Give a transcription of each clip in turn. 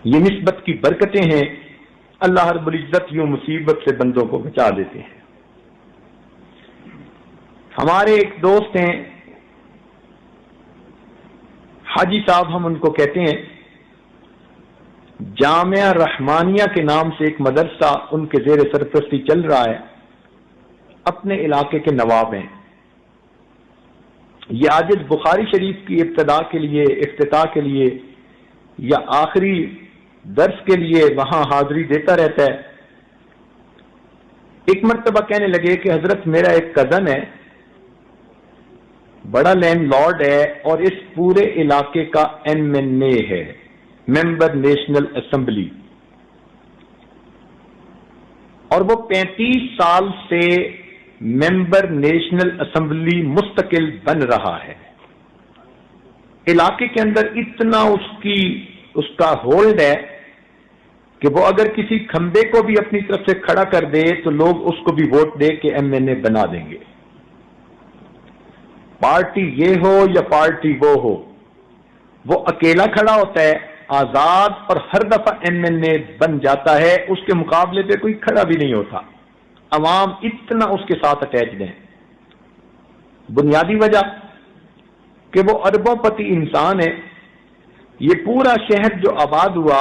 یہ نسبت کی برکتیں ہیں. اللہ رب العزت یوں مصیبت سے بندوں کو بچا دیتے ہیں. ہمارے ایک دوست ہیں حاجی صاحب، ہم ان کو کہتے ہیں. جامعہ رحمانیہ کے نام سے ایک مدرسہ ان کے زیر سرپرستی چل رہا ہے. اپنے علاقے کے نواب ہیں. یہ عاجز بخاری شریف کی ابتداء کے لیے، افتتاح کے لیے یا آخری درس کے لیے وہاں حاضری دیتا رہتا ہے. ایک مرتبہ کہنے لگے کہ حضرت میرا ایک کزن ہے، بڑا لینڈ لارڈ ہے اور اس پورے علاقے کا MNA ہے، ممبر نیشنل اسمبلی، اور وہ 35 سال سے ممبر نیشنل اسمبلی مستقل بن رہا ہے. علاقے کے اندر اتنا اس کا ہولڈ ہے کہ وہ اگر کسی کھمبے کو بھی اپنی طرف سے کھڑا کر دے تو لوگ اس کو بھی ووٹ دے کے MNA بنا دیں گے. پارٹی یہ ہو یا پارٹی وہ ہو، وہ اکیلا کھڑا ہوتا ہے، آزاد، اور ہر دفعہ MNA بن جاتا ہے. اس کے مقابلے پہ کوئی کھڑا بھی نہیں ہوتا. عوام اتنا اس کے ساتھ اٹیچڈ ہیں. بنیادی وجہ کہ وہ اربوں پتی انسان ہے. یہ پورا شہر جو آباد ہوا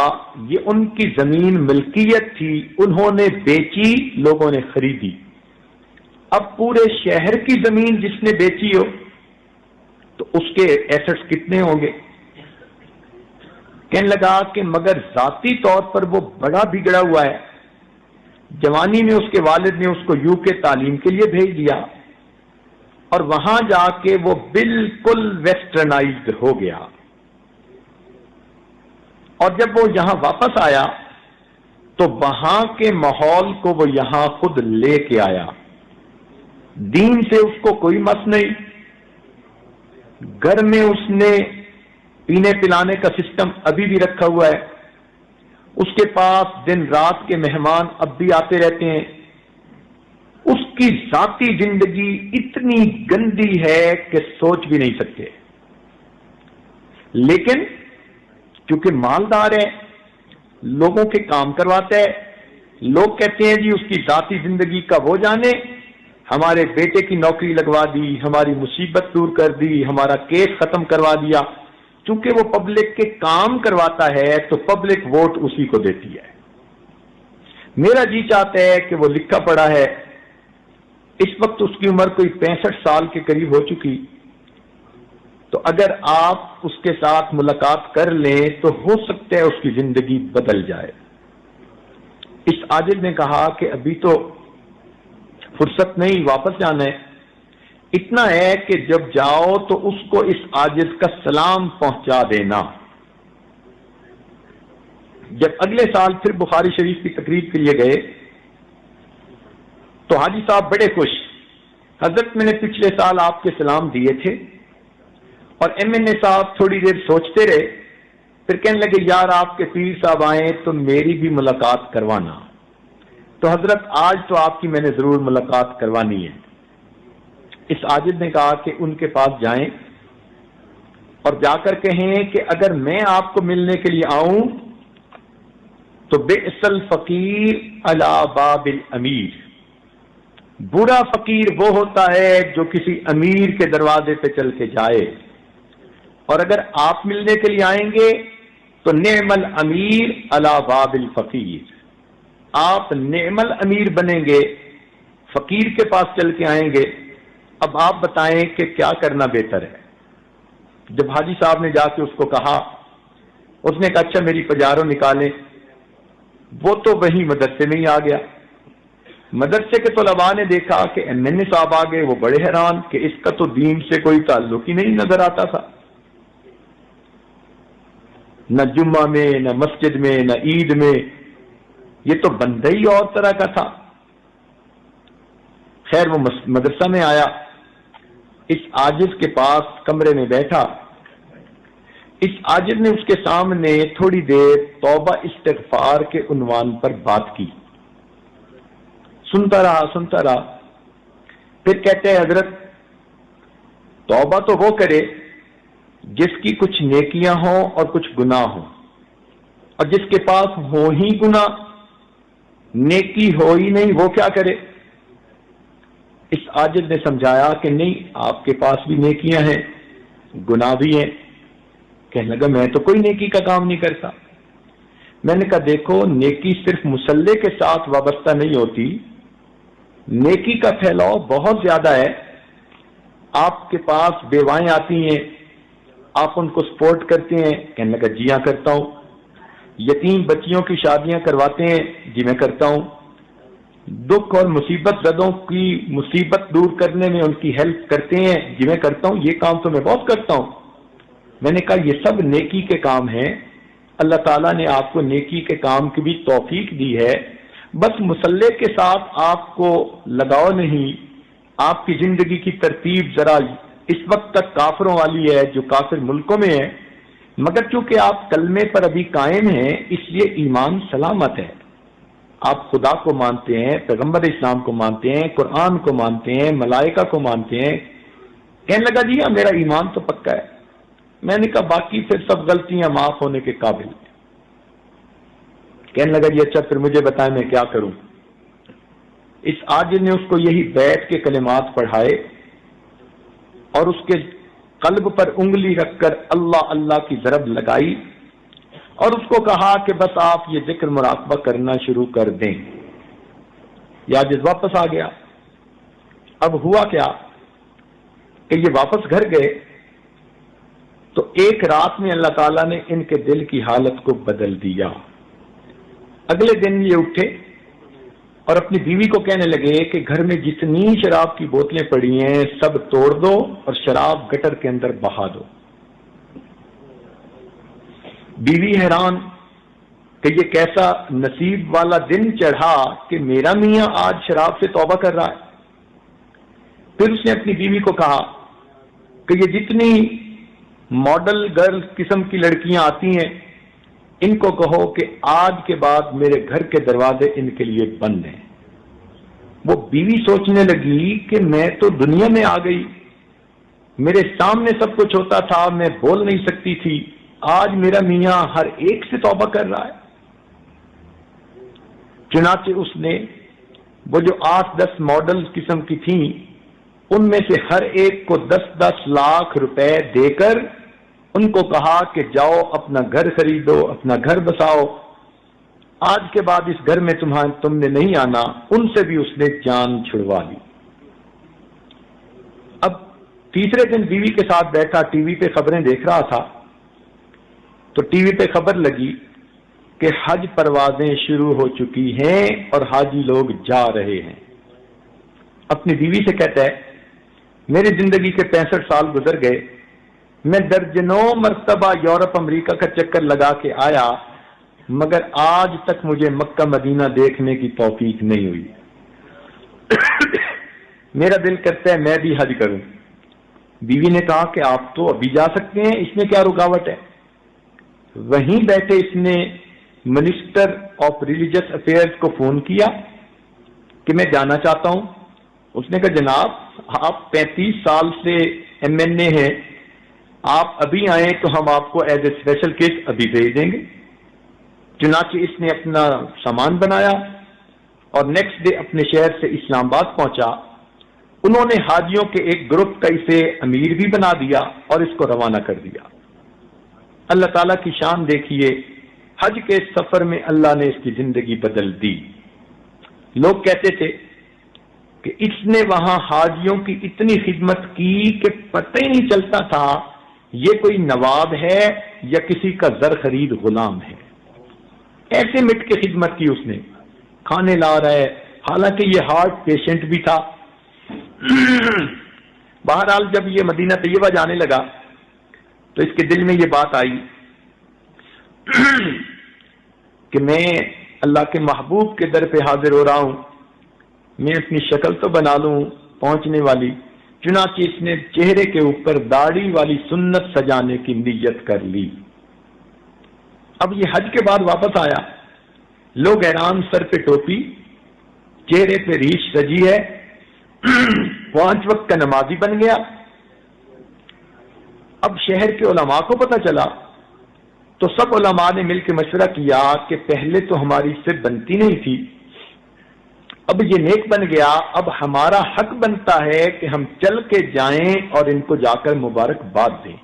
یہ ان کی زمین ملکیت تھی، انہوں نے بیچی، لوگوں نے خریدی. اب پورے شہر کی زمین جس نے بیچی ہو تو اس کے ایسٹس کتنے ہوں گے؟ کہنے لگا کہ مگر ذاتی طور پر وہ بڑا بگڑا ہوا ہے. جوانی میں اس کے والد نے اس کو UK تعلیم کے لیے بھیج دیا اور وہاں جا کے وہ بالکل ویسٹرنائزڈ ہو گیا. اور جب وہ یہاں واپس آیا تو وہاں کے ماحول کو وہ یہاں خود لے کے آیا. دین سے اس کو کوئی مس نہیں. گھر میں اس نے پینے پلانے کا سسٹم ابھی بھی رکھا ہوا ہے. اس کے پاس دن رات کے مہمان اب بھی آتے رہتے ہیں. اس کی ذاتی زندگی اتنی گندی ہے کہ سوچ بھی نہیں سکتے. لیکن کیونکہ مالدار ہے، لوگوں کے کام کرواتا ہے، لوگ کہتے ہیں جی اس کی ذاتی زندگی کا وہ جانے، ہمارے بیٹے کی نوکری لگوا دی، ہماری مصیبت دور کر دی، ہمارا کیس ختم کروا دیا. چونکہ وہ پبلک کے کام کرواتا ہے تو پبلک ووٹ اسی کو دیتی ہے. میرا جی چاہتا ہے کہ وہ لکھا پڑھا ہے. اس وقت اس کی عمر کوئی 65 سال کے قریب ہو چکی. تو اگر آپ اس کے ساتھ ملاقات کر لیں تو ہو سکتا ہے اس کی زندگی بدل جائے. اس عاجز نے کہا کہ ابھی تو فرصت نہیں، واپس جانا ہے. اتنا ہے کہ جب جاؤ تو اس کو اس عاجز کا سلام پہنچا دینا. جب اگلے سال پھر بخاری شریف کی تقریب کے لیے گئے تو حاجی صاحب بڑے خوش. حضرت میں نے پچھلے سال آپ کے سلام دیے تھے. اور MNA صاحب تھوڑی دیر سوچتے رہے، پھر کہنے لگے یار آپ کے پیر صاحب آئیں تو میری بھی ملاقات کروانا. تو حضرت آج تو آپ کی میں نے ضرور ملاقات کوانی ہے. اس عاجز نے کہا کہ ان کے پاس جائیں اور جا کر کہیں کہ اگر میں آپ کو ملنے کے لیے آؤں تو بئس الفقیر علی باب الامیر، برا فقیر وہ ہوتا ہے جو کسی امیر کے دروازے پہ چل کے جائے، اور اگر آپ ملنے کے لیے آئیں گے تو نعم الامیر علی باب الفقیر، آپ نعم الامیر بنیں گے، فقیر کے پاس چل کے آئیں گے. اب آپ بتائیں کہ کیا کرنا بہتر ہے. جب حاجی صاحب نے جا کے اس کو کہا، اس نے کہا اچھا میری پجاروں نکالیں. وہ تو وہی مدرسے میں ہی آ گیا. مدرسے کے طلباء نے دیکھا کہ MNA صاحب آ گئے. وہ بڑے حیران کہ اس کا تو دین سے کوئی تعلق ہی نہیں نظر آتا تھا، نہ جمعہ میں، نہ مسجد میں، نہ عید میں. یہ تو بندہ ہی اور طرح کا تھا. خیر وہ مدرسہ میں آیا، اس عاجز کے پاس کمرے میں بیٹھا. اس عاجز نے اس کے سامنے تھوڑی دیر توبہ استغفار کے عنوان پر بات کی. سنتا رہا. پھر کہتے ہیں حضرت توبہ تو وہ کرے جس کی کچھ نیکیاں ہوں اور کچھ گناہ ہوں. اور جس کے پاس ہو ہی گناہ، نیکی ہو ہی نہیں، وہ کیا کرے؟ اس عاجز نے سمجھایا کہ نہیں، آپ کے پاس بھی نیکیاں ہیں، گناہ بھی ہیں۔ کہنے لگا میں تو کوئی نیکی کا کام نہیں کرتا۔ میں نے کہا دیکھو، نیکی صرف مصلے کے ساتھ وابستہ نہیں ہوتی، نیکی کا پھیلاؤ بہت زیادہ ہے۔ آپ کے پاس بیوائیں آتی ہیں، آپ ان کو سپورٹ کرتے ہیں؟ کہنے لگا جی ہاں کرتا ہوں۔ یتیم بچیوں کی شادیاں کرواتے ہیں؟ جی میں کرتا ہوں۔ دکھ اور مصیبت زدوں کی مصیبت دور کرنے میں ان کی ہیلپ کرتے ہیں؟ جی میں کرتا ہوں، یہ کام تو میں بہت کرتا ہوں۔ میں نے کہا یہ سب نیکی کے کام ہیں، اللہ تعالیٰ نے آپ کو نیکی کے کام کی بھی توفیق دی ہے، بس مصلے کے ساتھ آپ کو لگاؤ نہیں۔ آپ کی زندگی کی ترتیب ذرا اس وقت تک کافروں والی ہے، جو کافر ملکوں میں ہے، مگر چونکہ آپ کلمے پر ابھی قائم ہیں اس لیے ایمان سلامت ہے۔ آپ خدا کو مانتے ہیں، پیغمبر اسلام کو مانتے ہیں، قرآن کو مانتے ہیں، ملائکہ کو مانتے ہیں۔ کہنے لگا جی ہاں میرا ایمان تو پکا ہے۔ میں نے کہا باقی پھر سب غلطیاں معاف ہونے کے قابل۔ کہنے لگا جی اچھا پھر مجھے بتائیں میں کیا کروں۔ اس عاجز نے اس کو یہی بیت کے کلمات پڑھائے اور اس کے قلب پر انگلی رکھ کر اللہ اللہ کی ضرب لگائی اور اس کو کہا کہ بس آپ یہ ذکر مراقبہ کرنا شروع کر دیں۔ یہ عاجز واپس آ گیا۔ اب ہوا کیا کہ یہ واپس گھر گئے تو ایک رات میں اللہ تعالیٰ نے ان کے دل کی حالت کو بدل دیا۔ اگلے دن یہ اٹھے اور اپنی بیوی کو کہنے لگے کہ گھر میں جتنی شراب کی بوتلیں پڑی ہیں سب توڑ دو اور شراب گٹر کے اندر بہا دو۔ بیوی حیران کہ یہ کیسا نصیب والا دن چڑھا کہ میرا میاں آج شراب سے توبہ کر رہا ہے۔ پھر اس نے اپنی بیوی کو کہا کہ یہ جتنی ماڈل گرل قسم کی لڑکیاں آتی ہیں ان کو کہو کہ آج کے بعد میرے گھر کے دروازے ان کے لیے بند ہیں۔ وہ بیوی سوچنے لگی کہ میں تو دنیا میں آ گئی، میرے سامنے سب کچھ ہوتا تھا، میں بول نہیں سکتی تھی، آج میرا میاں ہر ایک سے توبہ کر رہا ہے۔ چنانچہ اس نے وہ جو 8-10 ماڈل قسم کی تھیں ان میں سے ہر ایک کو 10-10 لاکھ روپے دے کر ان کو کہا کہ جاؤ اپنا گھر خریدو، اپنا گھر بساؤ، آج کے بعد اس گھر میں تم نے نہیں آنا۔ ان سے بھی اس نے جان چھڑوا لی۔ اب تیسرے دن بیوی کے ساتھ بیٹھا ٹی وی پہ خبریں دیکھ رہا تھا تو ٹی وی پہ خبر لگی کہ حج پروازیں شروع ہو چکی ہیں اور حاجی لوگ جا رہے ہیں۔ اپنی بیوی سے کہتا ہے میری زندگی کے 65 سال گزر گئے، میں درجنوں مرتبہ یورپ امریکہ کا چکر لگا کے آیا مگر آج تک مجھے مکہ مدینہ دیکھنے کی توفیق نہیں ہوئی۔ میرا دل کرتا ہے میں بھی حج کروں۔ بیوی نے کہا کہ آپ تو ابھی جا سکتے ہیں، اس میں کیا رکاوٹ ہے؟ وہیں بیٹھے اس نے منسٹر آف ریلیجس افیئرز کو فون کیا کہ میں جانا چاہتا ہوں۔ اس نے کہا جناب آپ 35 سال سے MNA ہیں، آپ ابھی آئیں تو ہم آپ کو ایز اے اسپیشل کیس ابھی بھیج دیں گے۔ چنانچہ اس نے اپنا سامان بنایا اور نیکسٹ ڈے اپنے شہر سے اسلام آباد پہنچا۔ انہوں نے حاجیوں کے ایک گروپ کا اسے امیر بھی بنا دیا اور اس کو روانہ کر دیا۔ اللہ تعالیٰ کی شان دیکھیے، حج کے سفر میں اللہ نے اس کی زندگی بدل دی۔ لوگ کہتے تھے کہ اس نے وہاں حاجیوں کی اتنی خدمت کی کہ پتہ ہی نہیں چلتا تھا یہ کوئی نواب ہے یا کسی کا زر خرید غلام ہے۔ ایسے مٹ کے خدمت کی اس نے، کھانے لا رہا ہے، حالانکہ یہ ہارٹ پیشنٹ بھی تھا۔ بہرحال جب یہ مدینہ طیبہ جانے لگا تو اس کے دل میں یہ بات آئی کہ میں اللہ کے محبوب کے در پہ حاضر ہو رہا ہوں، میں اپنی شکل تو بنا لوں پہنچنے والی۔ چنانچہ اس نے چہرے کے اوپر داڑھی والی سنت سجانے کی نیت کر لی۔ اب یہ حج کے بعد واپس آیا، لوگ حیران، سر پہ ٹوپی، چہرے پہ ریش سجی ہے، 5 وقت کا نمازی بن گیا۔ اب شہر کے علماء کو پتہ چلا تو سب علماء نے مل کے مشورہ کیا کہ پہلے تو ہماری اس سے بنتی نہیں تھی، اب یہ نیک بن گیا، اب ہمارا حق بنتا ہے کہ ہم چل کے جائیں اور ان کو جا کر مبارکباد دیں۔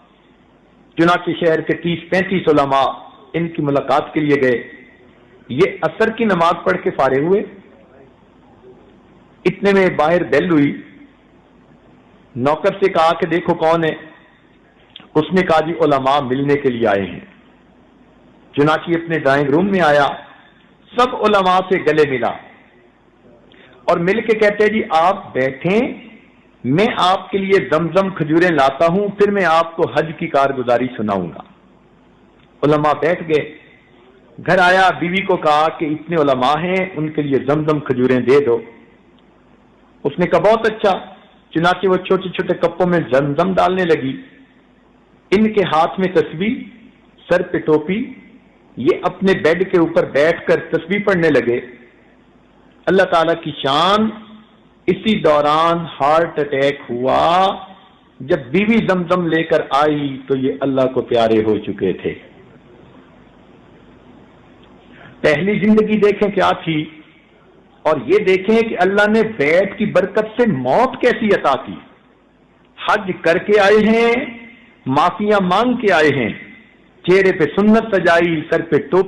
چنانچہ شہر کے 30-35 علماء ان کی ملاقات کے لیے گئے۔ یہ عصر کی نماز پڑھ کے فارغ ہوئے، اتنے میں باہر بیل ہوئی، نوکر سے کہا کہ دیکھو کون ہے؟ اس نے کہا جی علماء ملنے کے لیے آئے ہیں۔ چنانچہ اپنے ڈرائنگ روم میں آیا، سب علماء سے گلے ملا اور مل کے کہتے جی آپ بیٹھیں، میں آپ کے لیے زمزم کھجوریں لاتا ہوں، پھر میں آپ کو حج کی کارگزاری سناؤں گا۔ علماء بیٹھ گئے، گھر آیا، بیوی کو کہا کہ اتنے علماء ہیں، ان کے لیے زمزم کھجوریں دے دو۔ اس نے کہا بہت اچھا۔ چنانچہ وہ چھوٹے چھوٹے کپوں میں زمزم ڈالنے لگی، ان کے ہاتھ میں تسبیح، سر پہ ٹوپی، یہ اپنے بیڈ کے اوپر بیٹھ کر تسبیح پڑھنے لگے۔ اللہ تعالیٰ کی شان، اسی دوران ہارٹ اٹیک ہوا۔ جب بیوی زمزم لے کر آئی تو یہ اللہ کو پیارے ہو چکے تھے۔ پہلی زندگی دیکھیں کیا تھی، اور یہ دیکھیں کہ اللہ نے بیت کی برکت سے موت کیسی عطا کی۔ حج کر کے آئے ہیں، معافیاں مانگ کے آئے ہیں، چہرے پہ سنت سجائی، سر پہ ٹوپی